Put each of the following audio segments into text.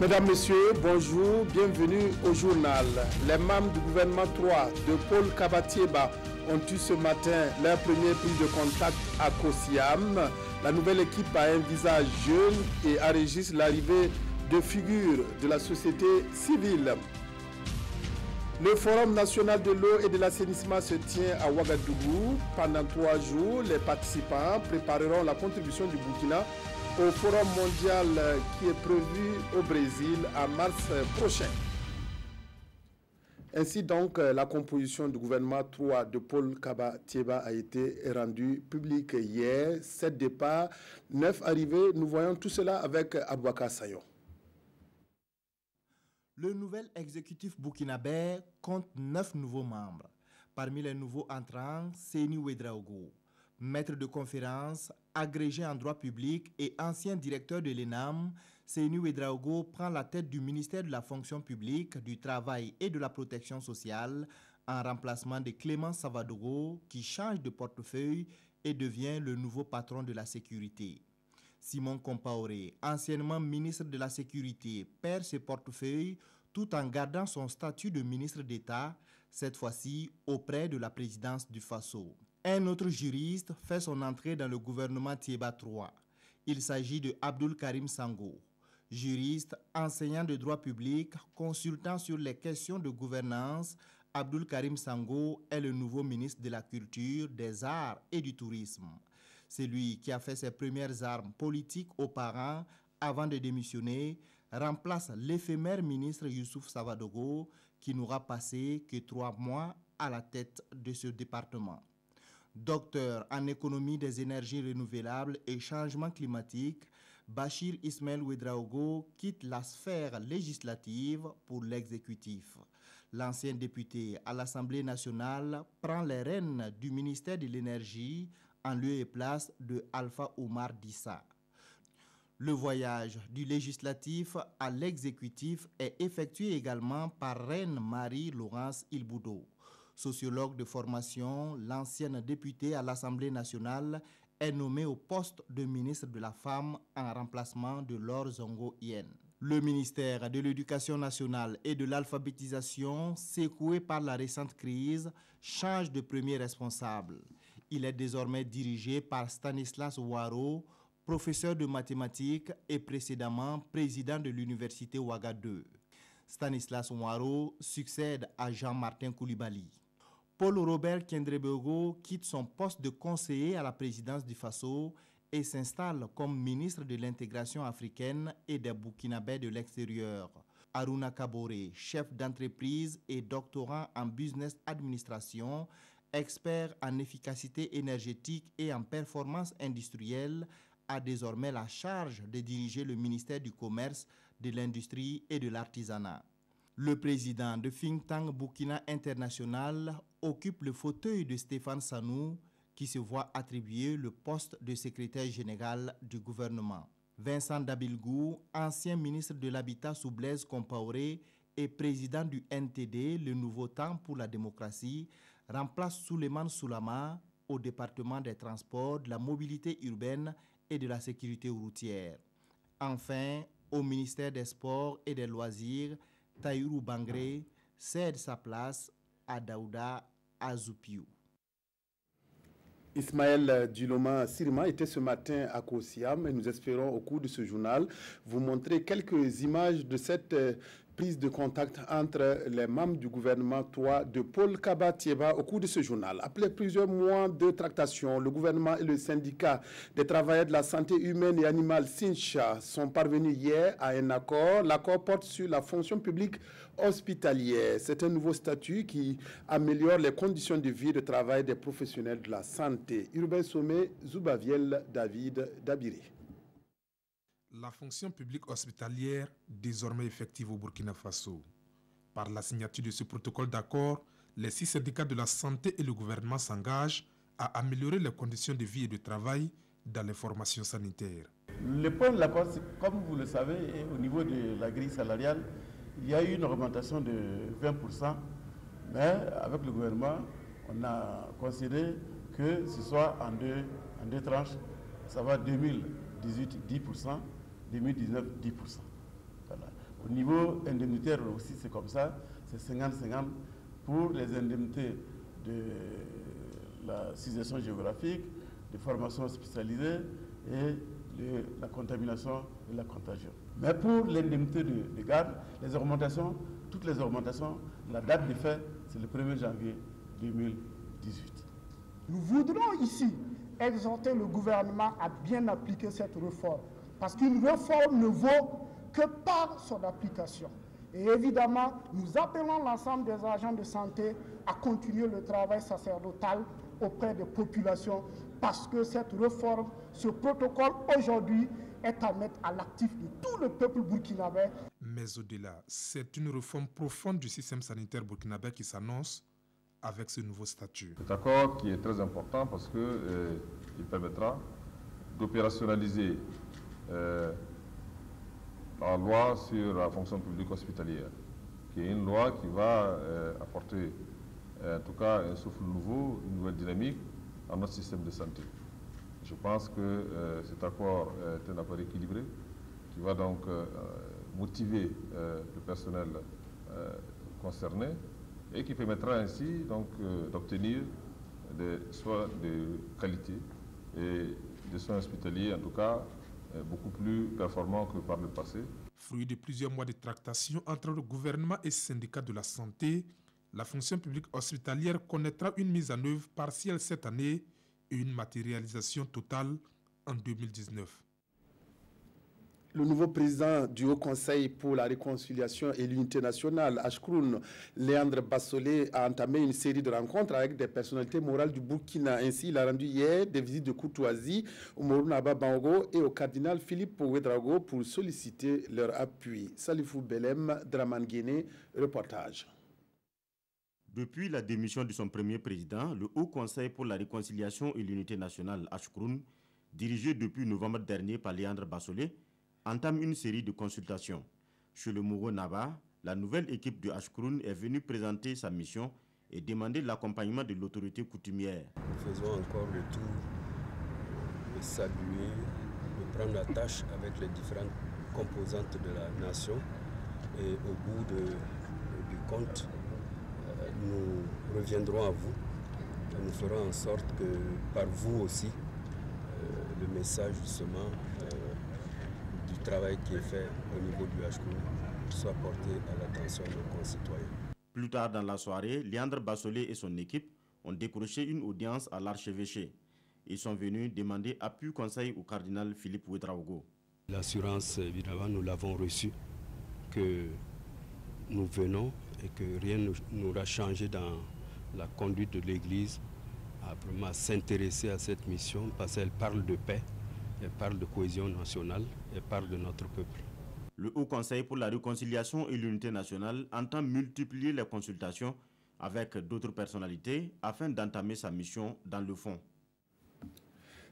Mesdames, Messieurs, bonjour, bienvenue au journal. Les membres du gouvernement 3 de Paul Kaba-Thiéba ont eu ce matin leur première prise de contact à Kosiam. La nouvelle équipe a un visage jeune et enregistre l'arrivée de figures de la société civile. Le Forum national de l'eau et de l'assainissement se tient à Ouagadougou. Pendant 3 jours, les participants prépareront la contribution du Burkina au Forum mondial qui est prévu au Brésil en mars prochain. Ainsi donc, la composition du gouvernement 3 de Paul Kaba-Thiéba a été rendue publique hier. 7 départs, 9 arrivées. Nous voyons tout cela avec Aboubakar Sayon. Le nouvel exécutif burkinabé compte 9 nouveaux membres. Parmi les nouveaux entrants, Seyni Ouedraogo, maître de conférence, agrégé en droit public et ancien directeur de l'ENAM, Seyni Ouedraogo prend la tête du ministère de la fonction publique, du travail et de la protection sociale en remplacement de Clément Savadogo qui change de portefeuille et devient le nouveau patron de la sécurité. Simon Compaoré, anciennement ministre de la Sécurité, perd ce portefeuille tout en gardant son statut de ministre d'État, cette fois-ci auprès de la présidence du Faso. Un autre juriste fait son entrée dans le gouvernement Thiéba III. Il s'agit de Abdoul Karim Sango. Juriste, enseignant de droit public, consultant sur les questions de gouvernance, Abdoul Karim Sango est le nouveau ministre de la Culture, des Arts et du Tourisme. C'est lui qui a fait ses premières armes politiques aux parents avant de démissionner, remplace l'éphémère ministre Youssouf Savadogo qui n'aura passé que 3 mois à la tête de ce département. Docteur en économie des énergies renouvelables et changement climatique, Bachir Ismaël Ouedraogo quitte la sphère législative pour l'exécutif. L'ancien député à l'Assemblée nationale prend les rênes du ministère de l'Énergie en lieu et place de Alpha Oumar Dissa. Le voyage du législatif à l'exécutif est effectué également par Reine Marie-Laurence Ilboudo. Sociologue de formation, l'ancienne députée à l'Assemblée nationale est nommée au poste de ministre de la Femme en remplacement de Laure Zongo Yen. Le ministère de l'Éducation nationale et de l'alphabétisation, secoué par la récente crise, change de premier responsable. Il est désormais dirigé par Stanislas Ouaro, professeur de mathématiques et précédemment président de l'université Ouaga 2. Stanislas Ouaro succède à Jean-Martin Koulibaly. Paul Robert Kendrebogo quitte son poste de conseiller à la présidence du Faso et s'installe comme ministre de l'intégration africaine et des Burkinabés de l'extérieur. Aruna Kaboré, chef d'entreprise et doctorant en business administration, expert en efficacité énergétique et en performance industrielle, a désormais la charge de diriger le ministère du Commerce, de l'Industrie et de l'Artisanat. Le président de Think Tank Burkina International occupe le fauteuil de Stéphane Sanou, qui se voit attribuer le poste de secrétaire général du gouvernement. Vincent Dabilgou, ancien ministre de l'Habitat sous Blaise Compaoré et président du NTD, le Nouveau Temps pour la démocratie, remplace Souleymane Soulama au département des transports, de la mobilité urbaine et de la sécurité routière. Enfin, au ministère des Sports et des Loisirs, Taïrou Bangré cède sa place à Daouda Azoupiou. Ismaël Djiloma Sirima était ce matin à Kosiam et nous espérons au cours de ce journal vous montrer quelques images de cette prise de contact entre les membres du gouvernement 3 de Paul Kaba-Thiéba au cours de ce journal. Après plusieurs mois de tractations, le gouvernement et le syndicat des travailleurs de la santé humaine et animale SINCHA sont parvenus hier à un accord. L'accord porte sur la fonction publique hospitalière. C'est un nouveau statut qui améliore les conditions de vie et de travail des professionnels de la santé. Urbain Sommet, Zoubaviel, David Dabiré. La fonction publique hospitalière, désormais effective au Burkina Faso. Par la signature de ce protocole d'accord, les 6 syndicats de la santé et le gouvernement s'engagent à améliorer les conditions de vie et de travail dans les formations sanitaires. Le point de l'accord, comme vous le savez, au niveau de la grille salariale, il y a eu une augmentation de 20%, mais avec le gouvernement, on a considéré que ce soit en deux tranches. Ça va 2018, 10%, 2019, 10%. Voilà. Au niveau indemnitaire aussi, c'est comme ça, c'est 50-50 pour les indemnités de la civilisation géographique, de formation spécialisée et de la contamination et la contagion. Mais pour l'indemnité de garde, les augmentations, toutes les augmentations, la date de fait, c'est le 1er janvier 2018. Nous voudrons ici exhorter le gouvernement à bien appliquer cette réforme, parce qu'une réforme ne vaut que par son application. Et évidemment, nous appelons l'ensemble des agents de santé à continuer le travail sacerdotal auprès des populations, parce que cette réforme, ce protocole aujourd'hui est à mettre à l'actif de tout le peuple burkinabé. Mais au-delà, c'est une réforme profonde du système sanitaire burkinabé qui s'annonce avec ce nouveau statut. Cet accord qui est très important parce qu'il permettra d'opérationnaliser la loi sur la fonction publique hospitalière, qui est une loi qui va apporter en tout cas un souffle nouveau, une nouvelle dynamique à notre système de santé. Je pense que cet accord est un accord équilibré qui va donc motiver le personnel concerné et qui permettra ainsi donc d'obtenir des soins de qualité et des soins hospitaliers en tout cas beaucoup plus performants que par le passé. Fruit de plusieurs mois de tractations entre le gouvernement et syndicats de la santé, la fonction publique hospitalière connaîtra une mise en œuvre partielle cette année et une matérialisation totale en 2019. Le nouveau président du Haut Conseil pour la réconciliation et l'unité nationale, Ashkroun Léandre Bassolé, a entamé une série de rencontres avec des personnalités morales du Burkina. Ainsi, il a rendu hier des visites de courtoisie au Umaru Naba Bango et au cardinal Philippe Ouédraogo pour solliciter leur appui. Salifou Belem, Draman Guéné, reportage. Depuis la démission de son premier président, le Haut Conseil pour la réconciliation et l'unité nationale, Ashkroun, dirigé depuis novembre dernier par Léandre Bassolé, entame une série de consultations. Chez le Umaru Naba, la nouvelle équipe de Ashkroun est venue présenter sa mission et demander l'accompagnement de l'autorité coutumière. Nous faisons encore le tour de saluer, de prendre la tâche avec les différentes composantes de la nation et au bout du compte, nous reviendrons à vous et nous ferons en sorte que par vous aussi, le message justement du travail qui est fait au niveau du Ashkroun soit porté à l'attention de nos concitoyens. Plus tard dans la soirée, Léandre Bassolé et son équipe ont décroché une audience à l'archevêché. Ils sont venus demander appui conseil au cardinal Philippe Ouédraogo. L'assurance, évidemment, nous l'avons reçue, que nous venons et que rien n'aura changé dans la conduite de l'Église à vraiment s'intéresser à cette mission parce qu'elle parle de paix, elle parle de cohésion nationale, elle parle de notre peuple. Le Haut Conseil pour la réconciliation et l'unité nationale entend multiplier les consultations avec d'autres personnalités afin d'entamer sa mission dans le fond.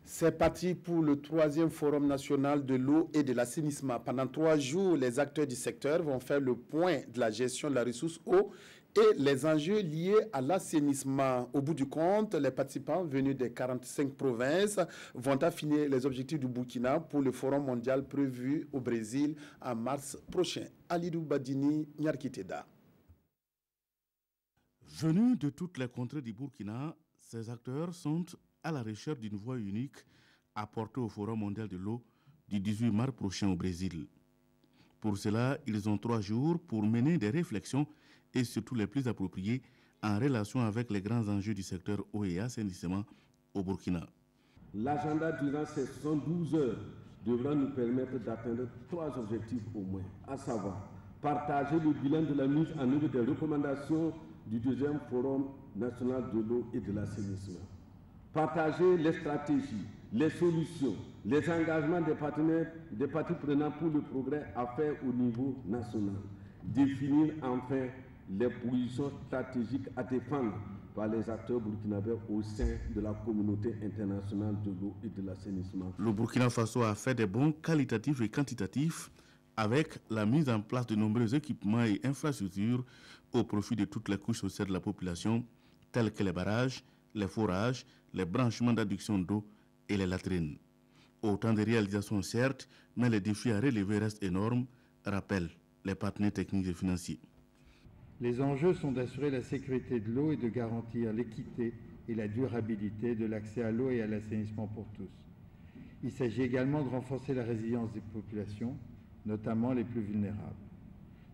C'est parti pour le 3e Forum national de l'eau et de l'assainissement. Pendant 3 jours, les acteurs du secteur vont faire le point de la gestion de la ressource eau et les enjeux liés à l'assainissement. Au bout du compte, les participants venus des 45 provinces vont affiner les objectifs du Burkina pour le Forum mondial prévu au Brésil en mars prochain. Alidou Badini, Nyarkiteda. Venus de toutes les contrées du Burkina, ces acteurs sont à la recherche d'une voie unique apportée au Forum mondial de l'eau du 18 mars prochain au Brésil. Pour cela, ils ont 3 jours pour mener des réflexions et surtout les plus appropriées en relation avec les grands enjeux du secteur eau et assainissement au Burkina. L'agenda durant ces 72 heures devra nous permettre d'atteindre 3 objectifs au moins, à savoir partager le bilan de la mise en œuvre des recommandations du 2e Forum national de l'eau et de l'assainissement. Partager les stratégies, les solutions, les engagements des partenaires, des parties prenantes pour le progrès à faire au niveau national. Définir enfin les positions stratégiques à défendre par les acteurs burkinabés au sein de la communauté internationale de l'eau et de l'assainissement. Le Burkina Faso a fait des bons qualitatifs et quantitatifs avec la mise en place de nombreux équipements et infrastructures au profit de toutes les couches sociales de la population, tels que les barrages, les forages, les branchements d'adduction d'eau et les latrines. Autant de réalisations certes, mais les défis à relever restent énormes, rappelle les partenaires techniques et financiers. Les enjeux sont d'assurer la sécurité de l'eau et de garantir l'équité et la durabilité de l'accès à l'eau et à l'assainissement pour tous. Il s'agit également de renforcer la résilience des populations, notamment les plus vulnérables.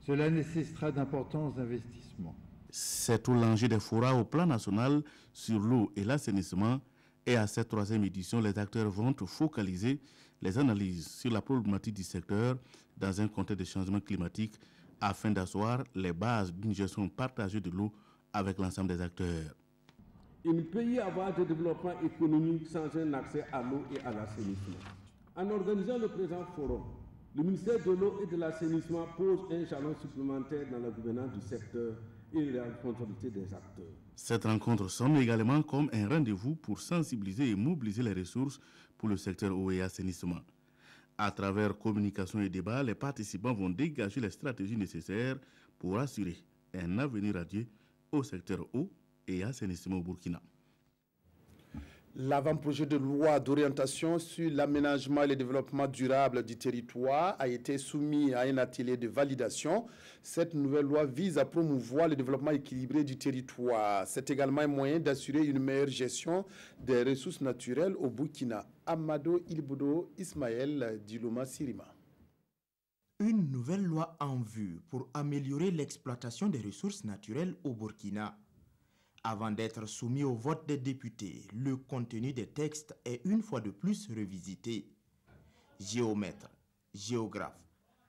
Cela nécessitera d'importants investissements. C'est tout l'enjeu des forats au plan national sur l'eau et l'assainissement. Et à cette troisième édition, les acteurs vont focaliser les analyses sur la problématique du secteur dans un contexte de changement climatique afin d'asseoir les bases d'une gestion partagée de l'eau avec l'ensemble des acteurs. Il ne peut y avoir de développement économique sans un accès à l'eau et à l'assainissement. En organisant le présent forum, le ministère de l'eau et de l'assainissement pose un jalon supplémentaire dans la gouvernance du secteur et la responsabilité des acteurs. Cette rencontre sonne également comme un rendez-vous pour sensibiliser et mobiliser les ressources pour le secteur eau et assainissement. À travers communication et débat, les participants vont dégager les stratégies nécessaires pour assurer un avenir radieux au secteur eau et assainissement au Burkina. L'avant-projet de loi d'orientation sur l'aménagement et le développement durable du territoire a été soumis à un atelier de validation. Cette nouvelle loi vise à promouvoir le développement équilibré du territoire. C'est également un moyen d'assurer une meilleure gestion des ressources naturelles au Burkina. Amado Ilbodo Ismaël Diloma Sirima. Une nouvelle loi en vue pour améliorer l'exploitation des ressources naturelles au Burkina. Avant d'être soumis au vote des députés, le contenu des textes est une fois de plus revisité. Géomètres, géographes,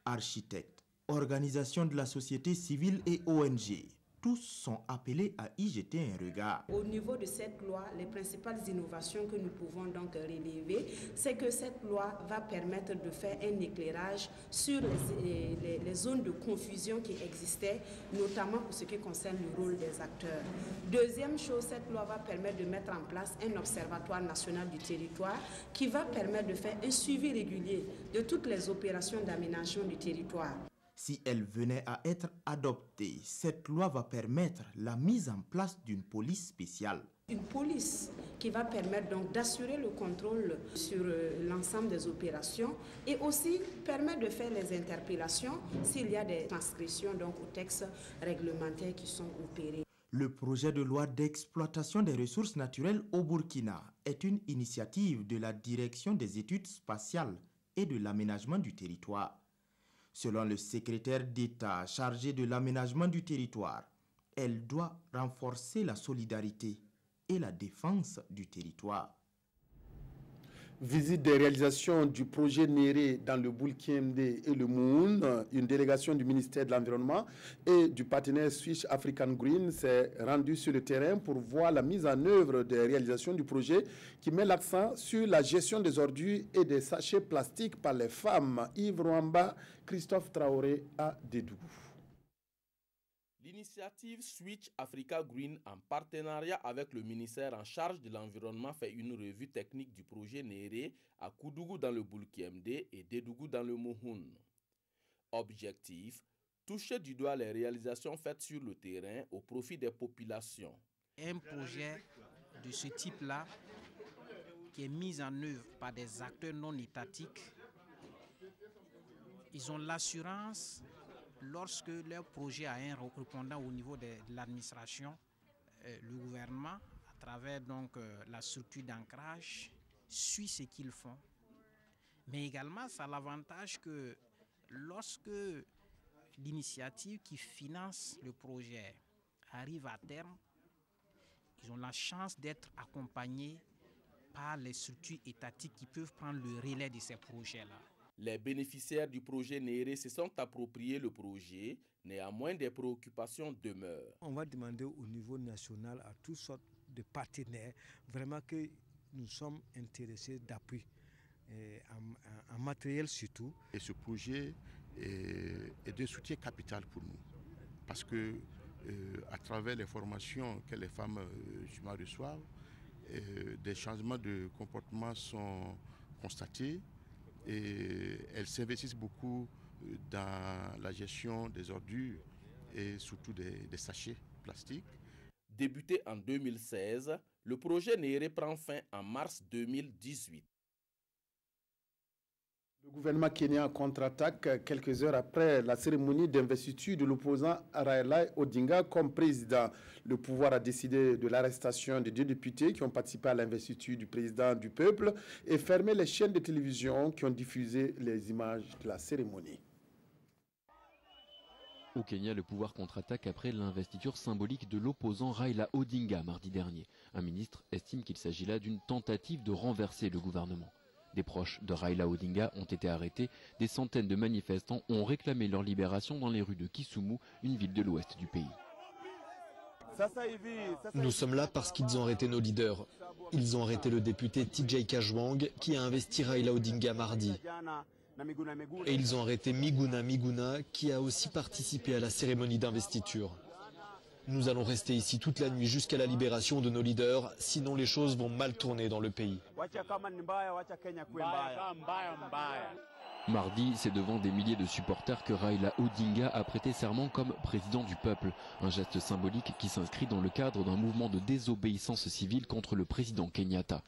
architectes, organisations de la société civile et ONG, tous sont appelés à y jeter un regard. Au niveau de cette loi, les principales innovations que nous pouvons donc relever, c'est que cette loi va permettre de faire un éclairage sur les zones de confusion qui existaient, notamment pour ce qui concerne le rôle des acteurs. Deuxième chose, cette loi va permettre de mettre en place un observatoire national du territoire qui va permettre de faire un suivi régulier de toutes les opérations d'aménagement du territoire. Si elle venait à être adoptée, cette loi va permettre la mise en place d'une police spéciale. Une police qui va permettre donc d'assurer le contrôle sur l'ensemble des opérations et aussi permettre de faire les interpellations s'il y a des transgressions donc aux textes réglementaires qui sont opérés. Le projet de loi d'exploitation des ressources naturelles au Burkina est une initiative de la Direction des études spatiales et de l'aménagement du territoire. Selon le secrétaire d'État chargé de l'aménagement du territoire, elle doit renforcer la solidarité et la défense du territoire. Visite des réalisations du projet Néré dans le Boulkemde et le Moun. Une délégation du ministère de l'Environnement et du partenaire Swiss African Green s'est rendue sur le terrain pour voir la mise en œuvre des réalisations du projet qui met l'accent sur la gestion des ordures et des sachets plastiques par les femmes. Yves Rwamba, Christophe Traoré à Dédougou. L'initiative Switch Africa Green, en partenariat avec le ministère en charge de l'environnement, fait une revue technique du projet Néré à Koudougou dans le Boulkemde et Dédougou dans le Mohun. Objectif, toucher du doigt les réalisations faites sur le terrain au profit des populations. Un projet de ce type-là, qui est mis en œuvre par des acteurs non étatiques, ils ont l'assurance, lorsque leur projet a un répondant au niveau de l'administration, le gouvernement, à travers donc la structure d'ancrage, suit ce qu'ils font. Mais également, ça a l'avantage que lorsque l'initiative qui finance le projet arrive à terme, ils ont la chance d'être accompagnés par les structures étatiques qui peuvent prendre le relais de ces projets-là. Les bénéficiaires du projet Néré se sont appropriés le projet, néanmoins des préoccupations demeurent. On va demander au niveau national à toutes sortes de partenaires vraiment que nous sommes intéressés d'appui, en matériel surtout. Et ce projet est de soutien capital pour nous parce que à travers les formations que les femmes reçoivent, des changements de comportement sont constatés. Et elles s'investissent beaucoup dans la gestion des ordures et surtout des sachets plastiques. Débuté en 2016, le projet Néré prend fin en mars 2018. Le Le gouvernement kenyan contre-attaque quelques heures après la cérémonie d'investiture de l'opposant Raila Odinga comme président. Le pouvoir a décidé de l'arrestation de 2 députés qui ont participé à l'investiture du président du peuple et fermé les chaînes de télévision qui ont diffusé les images de la cérémonie. Au Kenya, le pouvoir contre-attaque après l'investiture symbolique de l'opposant Raila Odinga mardi dernier. Un ministre estime qu'il s'agit là d'une tentative de renverser le gouvernement. Des proches de Raila Odinga ont été arrêtés. Des centaines de manifestants ont réclamé leur libération dans les rues de Kisumu, une ville de l'ouest du pays. Nous sommes là parce qu'ils ont arrêté nos leaders. Ils ont arrêté le député TJ Kajwang qui a investi Raila Odinga mardi. Et ils ont arrêté Miguna qui a aussi participé à la cérémonie d'investiture. Nous allons rester ici toute la nuit jusqu'à la libération de nos leaders, sinon les choses vont mal tourner dans le pays. Mardi, c'est devant des milliers de supporters que Raila Odinga a prêté serment comme président du peuple. Un geste symbolique qui s'inscrit dans le cadre d'un mouvement de désobéissance civile contre le président Kenyatta.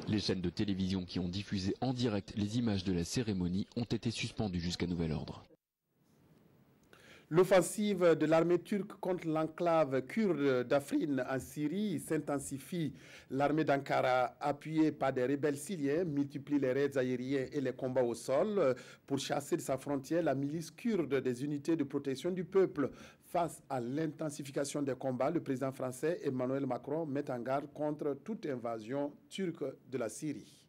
Les chaînes de télévision qui ont diffusé en direct les images de la cérémonie ont été suspendues jusqu'à nouvel ordre. L'offensive de l'armée turque contre l'enclave kurde d'Afrin en Syrie s'intensifie. L'armée d'Ankara, appuyée par des rebelles syriens, multiplie les raids aériens et les combats au sol pour chasser de sa frontière la milice kurde des unités de protection du peuple. Face à l'intensification des combats, le président français Emmanuel Macron met en garde contre toute invasion turque de la Syrie.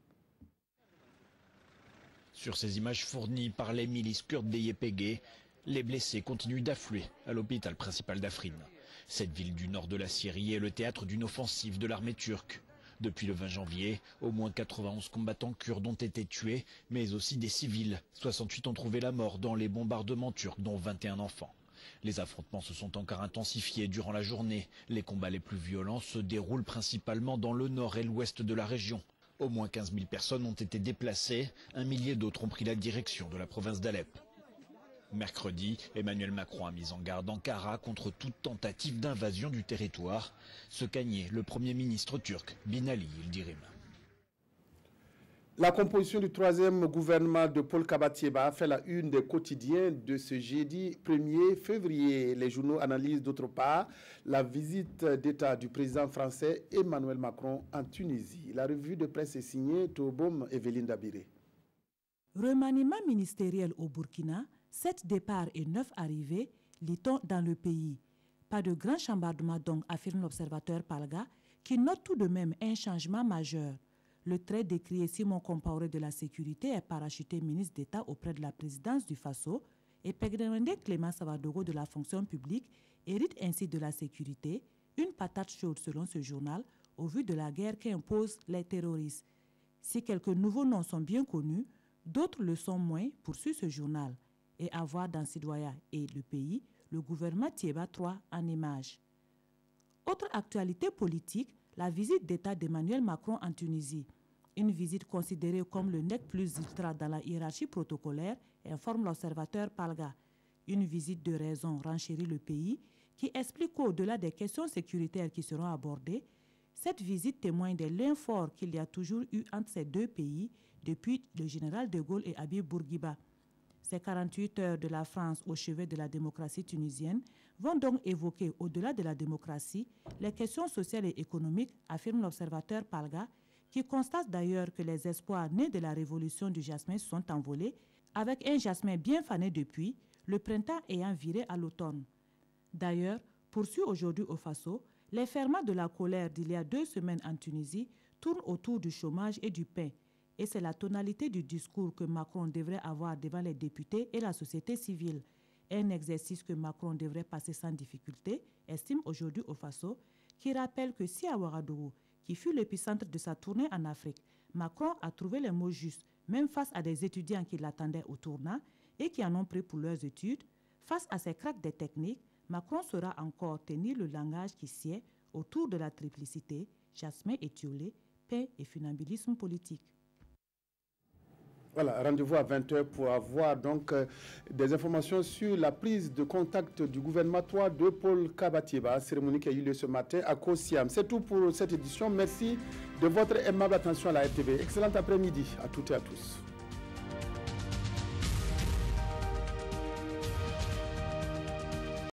Sur ces images fournies par les milices kurdes des YPG, les blessés continuent d'affluer à l'hôpital principal d'Afrin. Cette ville du nord de la Syrie est le théâtre d'une offensive de l'armée turque. Depuis le 20 janvier, au moins 91 combattants kurdes ont été tués, mais aussi des civils. 68 ont trouvé la mort dans les bombardements turcs, dont 21 enfants. Les affrontements se sont encore intensifiés durant la journée. Les combats les plus violents se déroulent principalement dans le nord et l'ouest de la région. Au moins 15 000 personnes ont été déplacées, 1 millier d'autres ont pris la direction de la province d'Alep. Mercredi, Emmanuel Macron a mis en garde Ankara contre toute tentative d'invasion du territoire. Ce qu'a nié le Premier ministre turc, Binali Yildirim. La composition du 3e gouvernement de Paul Kabatieba fait la une des quotidiens de ce jeudi 1er février. Les journaux analysent d'autre part la visite d'État du président français Emmanuel Macron en Tunisie. La revue de presse est signée Tobom Evelyne Dabiré. Remaniement ministériel au Burkina, 7 départs et 9 arrivées, lit-on dans le pays. Pas de grand chambardement donc, affirme l'observateur Palga, qui note tout de même un changement majeur. Le très décrié Simon Compaoré de la sécurité est parachuté ministre d'État auprès de la présidence du Faso et Pegdemende Clément Savadogo de la fonction publique hérite ainsi de la sécurité, une patate chaude selon ce journal, au vu de la guerre qu'imposent les terroristes. Si quelques nouveaux noms sont bien connus, d'autres le sont moins, poursuit ce journal. Et à voir dans Sidoya et le pays, le gouvernement Tieba III en image. Autre actualité politique, la visite d'État d'Emmanuel Macron en Tunisie. Une visite considérée comme le nec plus ultra dans la hiérarchie protocolaire, informe l'observateur Palga. Une visite de raison renchérit le pays, qui explique qu'au-delà des questions sécuritaires qui seront abordées, cette visite témoigne des liens forts qu'il y a toujours eu entre ces deux pays depuis le général de Gaulle et Habib Bourguiba. Ces 48 heures de la France au chevet de la démocratie tunisienne vont donc évoquer, au-delà de la démocratie, les questions sociales et économiques, affirme l'observateur Palga, qui constate d'ailleurs que les espoirs nés de la révolution du jasmin se sont envolés, avec un jasmin bien fané depuis, le printemps ayant viré à l'automne. D'ailleurs, poursuit aujourd'hui au Faso, les ferments de la colère d'il y a 2 semaines en Tunisie tournent autour du chômage et du pain. Et c'est la tonalité du discours que Macron devrait avoir devant les députés et la société civile. Un exercice que Macron devrait passer sans difficulté, estime aujourd'hui au Faso, qui rappelle que si à Ouagadougou, qui fut l'épicentre de sa tournée en Afrique, Macron a trouvé les mots justes, même face à des étudiants qui l'attendaient au tournant et qui en ont pris pour leurs études, face à ces cracks des techniques, Macron saura encore tenir le langage qui sied autour de la triplicité, jasmin et tiolé, paix et funambulisme politique. Voilà, rendez-vous à 20h pour avoir donc des informations sur la prise de contact du gouvernement de Paul Kabatieba, cérémonie qui a eu lieu ce matin à Kosiam. C'est tout pour cette édition. Merci de votre aimable attention à la RTV. Excellent après-midi à toutes et à tous.